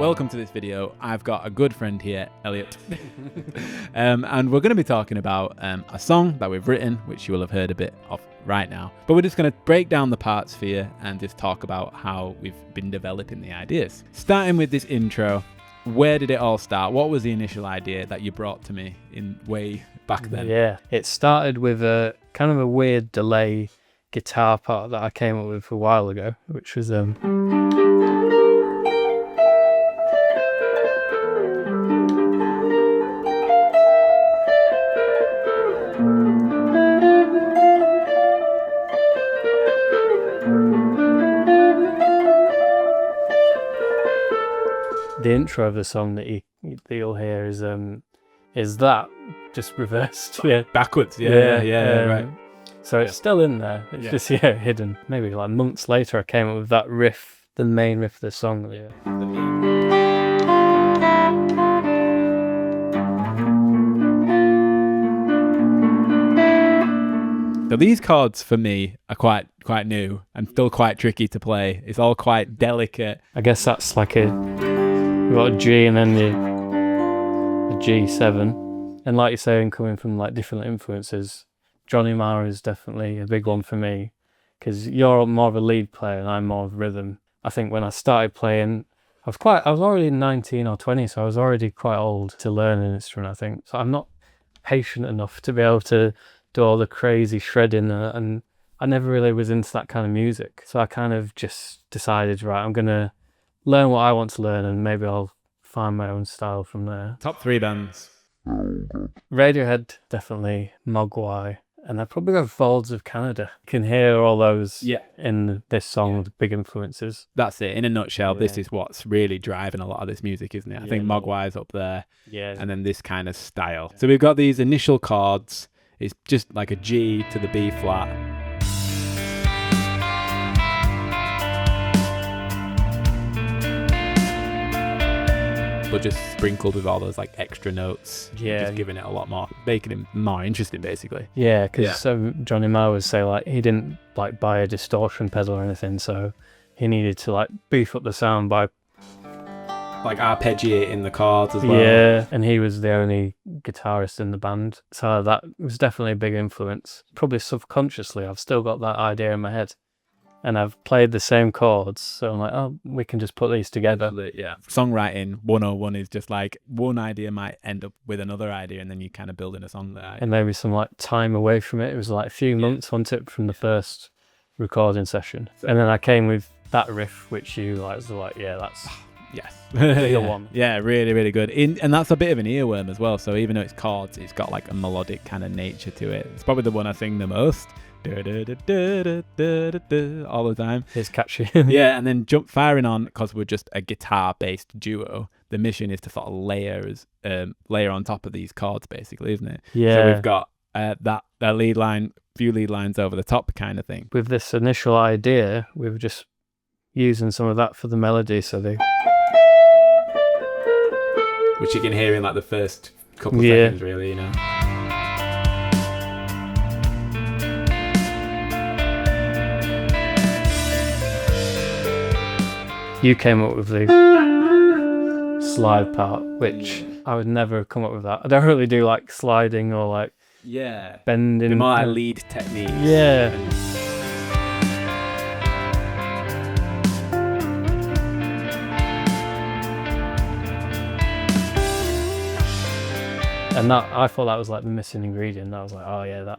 welcome to this video. I've got a good friend here, Elliot, and we're going to be talking about a song that we've written, which you will have heard a bit of right now. But we're just going to break down the parts for you and just talk about how we've been developing the ideas. Starting with this intro, where did it all start? What was the initial idea that you brought to me in way back then? Yeah, it started with a kind of a weird delay guitar part that I came up with a while ago, which was the intro of the song that you'll hear is that just reversed, Backwards, right. So it's still in there. It's just hidden. Maybe like months later, I came up with that riff, the main riff of the song. Yeah. So these chords for me are quite new and still quite tricky to play. It's all quite delicate. I guess that's like you've got a G and then a G7. And like you're saying, coming from like different influences, Johnny Marr is definitely a big one for me, because you're more of a lead player and I'm more of rhythm. I think when I started playing, I was already 19 or 20, so I was already quite old to learn an instrument, I think. So I'm not patient enough to be able to do all the crazy shredding, and I never really was into that kind of music. So I kind of just decided, right, I'm going to learn what I want to learn and maybe I'll find my own style from there. Top 3 bands. Radiohead, definitely. Mogwai. And I'd probably go Folds of Canada. You can hear all those in this song, the big influences. That's it. In a nutshell, this is what's really driving a lot of this music, isn't it? I think Mogwai's up there. Yeah. And then this kind of style. So we've got these initial chords. It's just like a G to the B flat. But just sprinkled with all those like extra notes. Just giving it a lot more, making it more interesting basically. Yeah, because Johnny Marr would say like he didn't like buy a distortion pedal or anything, so he needed to like beef up the sound by like arpeggiating the chords as well. Yeah, and he was the only guitarist in the band, so that was definitely a big influence. Probably subconsciously, I've still got that idea in my head. And I've played the same chords, so I'm like, oh, we can just put these together. Yeah. Songwriting 101 is just like one idea might end up with another idea, and then you kind of building a song there. And maybe some like time away from it. It was like a few months, wasn't it, from the first recording session. And then I came with that riff, which you like was like, yeah, that's the one. Yeah, really, really good. And that's a bit of an earworm as well. So even though it's chords, it's got like a melodic kind of nature to it. It's probably the one I sing the most. All the time. It's catchy. Yeah, and then firing on, because we're just a guitar-based duo, the mission is to sort of layer on top of these chords, basically, isn't it? Yeah. So we've got that lead line, few lead lines over the top kind of thing. With this initial idea, we were just using some of that for the melody, so which you can hear in like the first couple of seconds, really, you know. You came up with the slide part, which I would never have come up with that. I don't really do like sliding or like bending. The more lead techniques. Yeah. And I thought that was like the missing ingredient. I was like, oh yeah,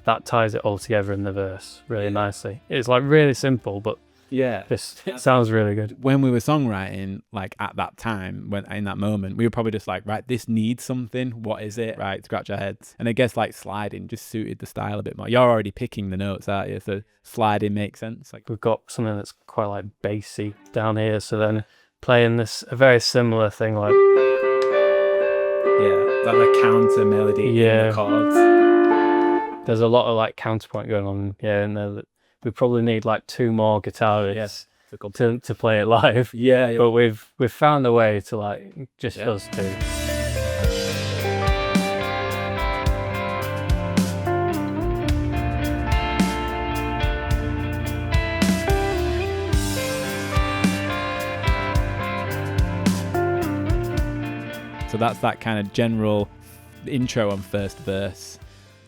that ties it all together in the verse really nicely. It's like really simple, but this sounds really good. When we were songwriting, like at that time, when in that moment, we were probably just like, right, this needs something. What is it? Right, scratch our heads. And I guess like sliding just suited the style a bit more. You're already picking the notes, aren't you? So sliding makes sense. Like we've got something that's quite like bassy down here. So then playing a very similar thing, like like a counter melody in the chords. There's a lot of like counterpoint going on in there that we probably need like 2 more guitarists to play it live. Yeah. But we've found a way to like just us two. that's that kind of general intro and first verse,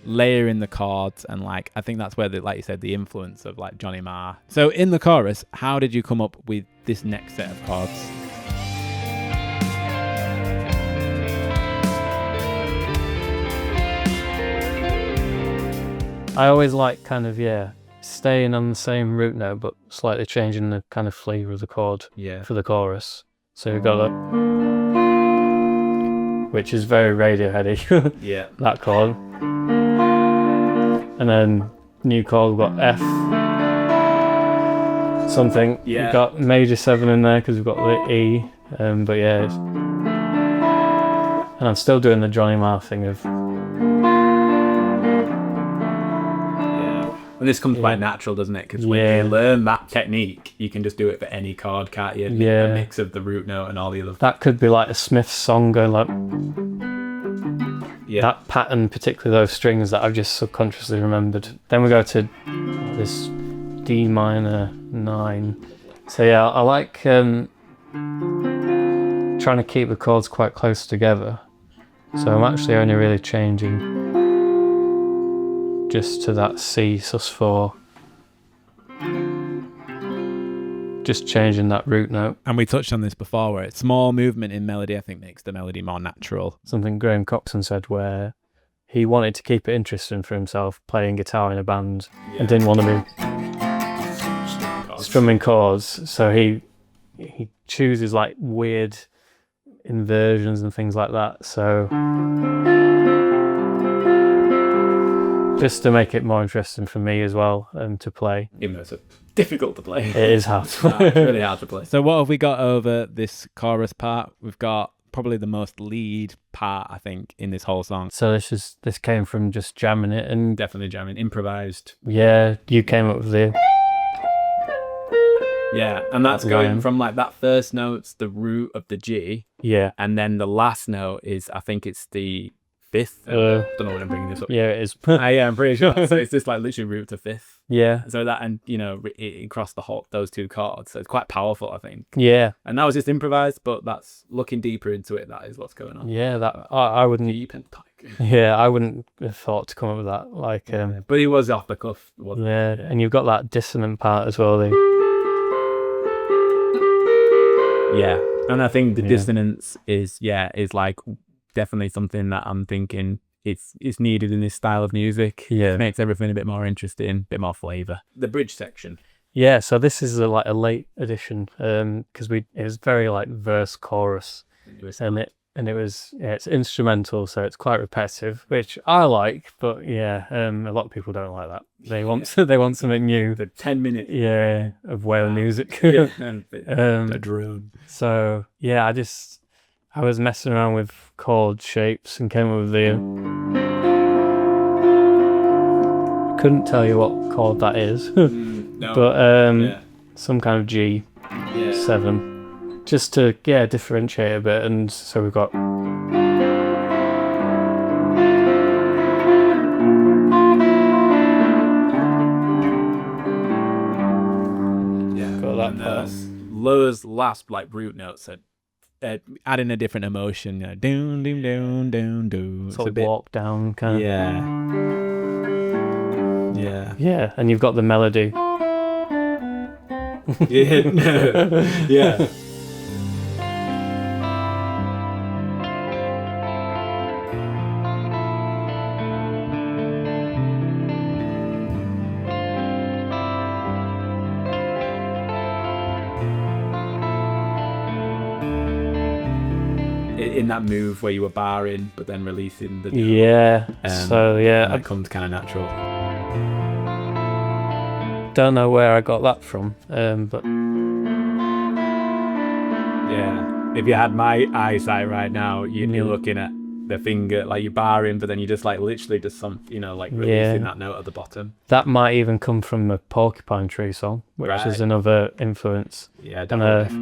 layer in the chords, and like I think that's where like you said, the influence of like Johnny Marr. So in the chorus, how did you come up with this next set of chords? I always like kind of staying on the same root note but slightly changing the kind of flavor of the chord for the chorus. So you've got that, which is very Radioheady. Yeah. That chord. And then new chord, we've got F something. Yeah. We've got major 7 in there because we've got the E. But yeah, and I'm still doing the Johnny Marr thing of. And this comes quite natural, doesn't it? Because when you learn that technique, you can just do it for any chord, can't you? Yeah. A mix of the root note and all the other. That could be like a Smiths song going like. Yeah. That pattern, particularly those strings that I've just subconsciously remembered. Then we go to this D minor 9. So yeah, I like trying to keep the chords quite close together. So I'm actually only really changing just to that C sus4. Just changing that root note. And we touched on this before, where it's small movement in melody, I think, makes the melody more natural. Something Graham Coxon said where he wanted to keep it interesting for himself, playing guitar in a band, and didn't want to be strumming chords. So he chooses like weird inversions and things like that. So just to make it more interesting for me as well, to play. Even though it's difficult to play. It is hard to play. It's really hard to play. So what have we got over this chorus part? We've got probably the most lead part, I think, in this whole song. So this came from just jamming it, and Definitely jamming, improvised. yeah, you came up with the And that's going line. from like that first note's the root of the G, and then the last note is, I think it's the fifth. Don't know when I'm bringing this up. Yeah, it is. Yeah, I'm pretty sure. So it's just like literally root to fifth. Yeah. So that, and it across those two chords. So it's quite powerful, I think. Yeah. And that was just improvised, but that's looking deeper into it. That is what's going on. Yeah, that I wouldn't. Deep and tight. Yeah, I wouldn't have thought to come up with that. Like, But he was off the cuff, wasn't yeah, and you've got that dissonant part as well. Yeah, and I think the dissonance is like definitely something that I'm thinking it's needed in this style of music. Yeah. It makes everything a bit more interesting, a bit more flavour. The bridge section. Yeah, so this is a late edition because it was very like verse chorus, and it was it's instrumental, so it's quite repetitive, which I like, but a lot of people don't like that. They want something new. The 10 minutes. Of whale music. And a drone. So yeah, I was messing around with chord shapes and came up with the. Couldn't tell you what chord that is, No. but some kind of G7, just to differentiate a bit. And so we've got. Got that part. Those last like root notes are adding a different emotion. Doon doon doon doon doon. Sort of walk down kind of. Yeah, and you've got the melody. Yeah. In that move where you were barring but then releasing the that comes kind of natural. Don't know where I got that from, but if you had my eyesight right now, you'd be looking at the finger like you're barring, but then you just like literally just releasing that note at the bottom. That might even come from a Porcupine Tree song, which is another influence. Yeah, definitely.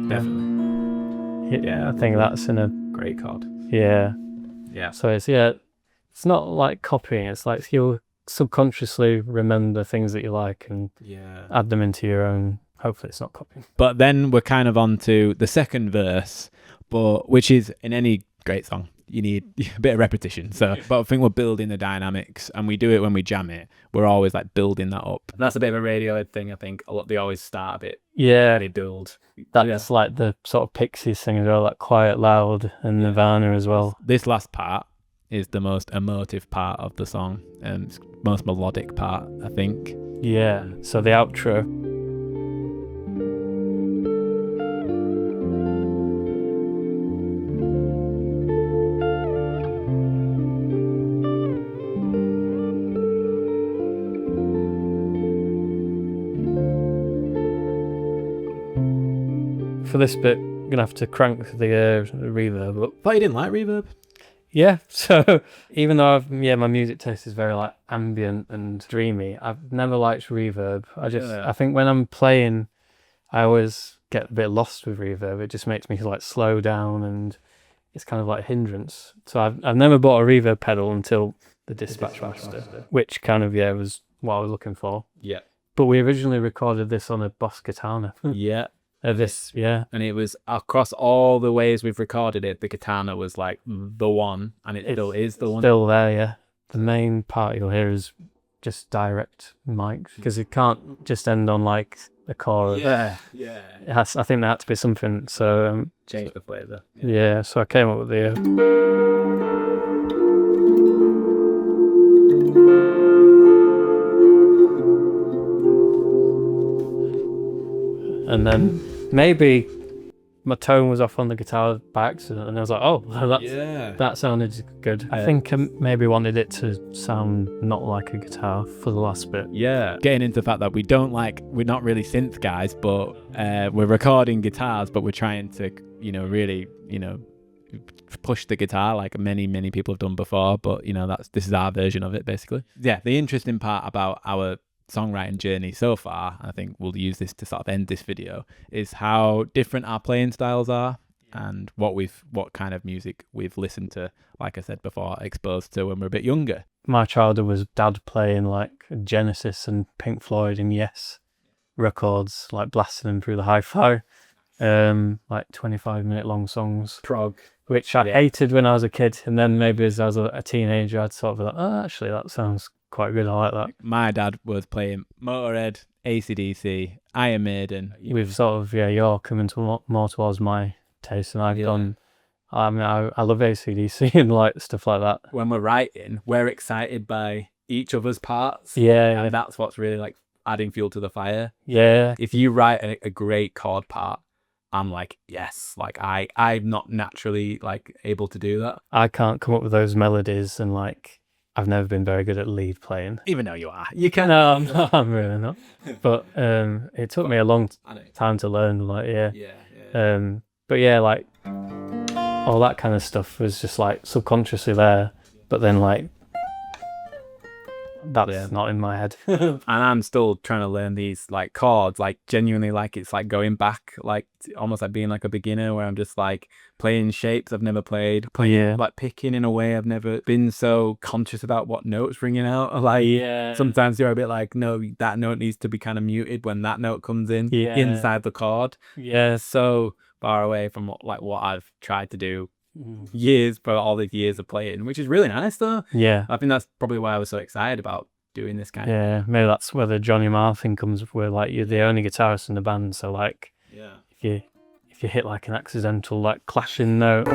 I think that's in a great chord. Yeah. So it's not like copying. It's like you'll subconsciously remember things that you like and add them into your own. Hopefully, it's not copying. But then we're kind of on to the second verse, which is in any great song you need a bit of repetition. So, but I think we're building the dynamics, and we do it when we jam it. We're always like building that up. And that's a bit of a Radiohead thing, I think. They always start a bit. Yeah, They build. that's like the sort of Pixies thing as well, like Quiet Loud and Nirvana as well. This last part is the most emotive part of the song, and it's most melodic part, I think. Yeah, so the outro. For this bit, I'm gonna have to crank the reverb up. But you didn't like reverb? Yeah, so even though my music taste is very like ambient and dreamy, I've never liked reverb. I think when I'm playing, I always get a bit lost with reverb. It just makes me like slow down, and it's kind of like a hindrance. So I've never bought a reverb pedal until the Dispatch Master, which kind of was what I was looking for. Yeah. But we originally recorded this on a Boss Katana. Yeah. And it was across all the ways we've recorded it, the Katana was like the one, and it still is the one. Still there, yeah. The main part you'll hear is just direct mic, because it can't just end on like a chorus. Yeah. I think there had to be something. So Change the flavour. Yeah, so I came up with the. And then maybe my tone was off on the guitar by accident, and I was like, oh, that sounded good. I think I maybe wanted it to sound not like a guitar for the last bit. Yeah. Getting into the fact that we're not really synth guys, but we're recording guitars, but we're trying to, really, push the guitar like many people have done before. But, this is our version of it, basically. Yeah, the interesting part about our songwriting journey so far, I think we'll use this to sort of end this video, is how different our playing styles are, and what kind of music we've listened to, like I said before, exposed to when we're a bit younger. My childhood was dad playing like Genesis and Pink Floyd and Yes records, like blasting them through the hi-fi, like 25-minute long songs, prog, which I hated when I was a kid, and then maybe as I was a teenager I'd sort of be like, oh, actually that sounds quite good, I like that. My dad was playing Motorhead, AC/DC, Iron Maiden. We've sort of, you're coming to more towards my taste, and I've done, I love AC/DC and like stuff like that. When we're writing, we're excited by each other's parts. Yeah. And that's what's really like adding fuel to the fire. Yeah. If you write a great chord part, I'm like, yes, like I'm not naturally like able to do that. I can't come up with those melodies, and like, I've never been very good at lead playing. Even though you are. You can. No, I'm really not. But it took me a long time to learn, like, but yeah, like, all that kind of stuff was just like subconsciously there, but then like, that's not in my head. And I'm still trying to learn these like chords, like genuinely, like it's like going back, like almost like being like a beginner, where I'm just like playing shapes I've never played, like picking in a way I've never been so conscious about what notes ringing out. Like sometimes you're a bit like, no, that note needs to be kind of muted when that note comes in inside the chord. So far away from what I've tried to do for all these years of playing, which is really nice though. I think that's probably why I was so excited about doing this kind of maybe that's where the Johnny Marr thing comes, where like you're the only guitarist in the band, so like if you hit like an accidental like clashing note.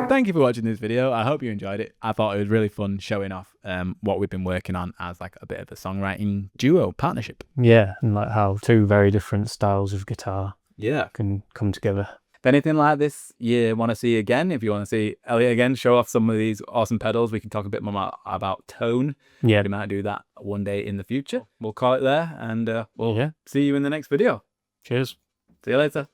Thank you for watching this video. I hope you enjoyed it. I thought it was really fun showing off what we've been working on as like a bit of a songwriting duo partnership. And like how two very different styles of guitar can come together. If anything like this you want to see again, if you want to see Elliot again show off some of these awesome pedals, we can talk a bit more about tone. We might do that one day in the future. We'll call it there, and we'll see you in the next video. Cheers. See you later.